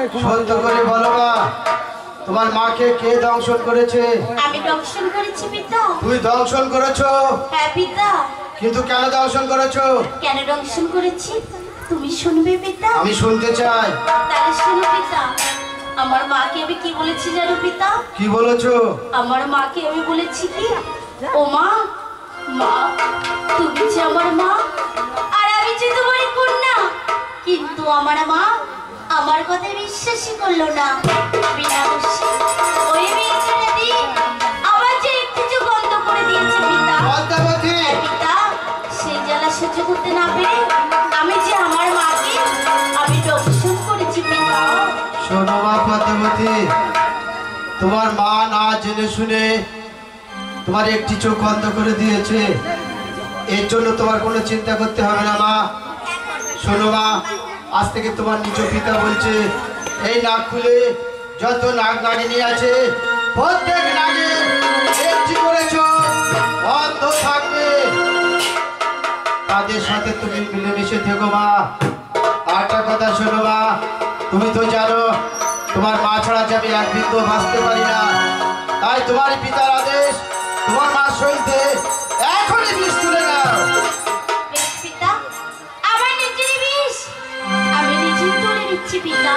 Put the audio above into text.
সত্য করে বলো মা, তোমার মাকে কে দংশন করেছে? আমি দংশন করেছি পিতা। তুমি দংশন করেছো? হ্যাঁ পিতা। কিন্তু কেন দংশন করেছো? কেন দংশন করেছি তুমি শুনবে পিতা? আমি শুনতে চাই। তাহলে শুনো পিতা। আমার মাকে আমি কি বলেছি জানো পিতা? কি বলেছো? আমার মাকে আমি বলেছি কি, ও মা, মা তুমি যে আমার মা আর আমি যে তোমার কন্যা। কিন্তু আমার মা আমার কথা বিশ্বাসই করলো না। বিনা দোষে ওই মেয়েটা দিয়ে আমার যে একটু চোখ বন্ধ করে দিয়েছে পিতা। পদ্মাবতী! পিতা, সেই জ্বালা সহ্য করতে না পেরে আমি যে আমার মাকে আমি দংশন করেছি পিতা। শোনো মা পদ্মাবতী, তোমার মা না জেনে শুনে তোমার একটি চোখ বন্ধ করে দিয়েছে। এর জন্য তোমার কোনো চিন্তা করতে হবে না মা। শোনো মা, আজ থেকে তোমার নিজ পিতা বলছে, এই নাক খুলে যত নাক নাগিনী আছে প্রত্যেক নাগে একটি করে চোখ বন্ধ থাকবে। তাদের সাথে তুমি মিলেমিশে থেকো মা। আরেকটা কথা শোনো মা, তুমি তো জানো তোমার মা ছাড়া যে আমি এক বিন্দু বাঁচতে পারি না। তাই তোমার পিতার আদেশ, তোমার মা সইতে এখনই বিষ তুলে নাও। পিতা, আমার নিজেরই বিষ আমি নিজে তুলে নিচ্ছি পিতা।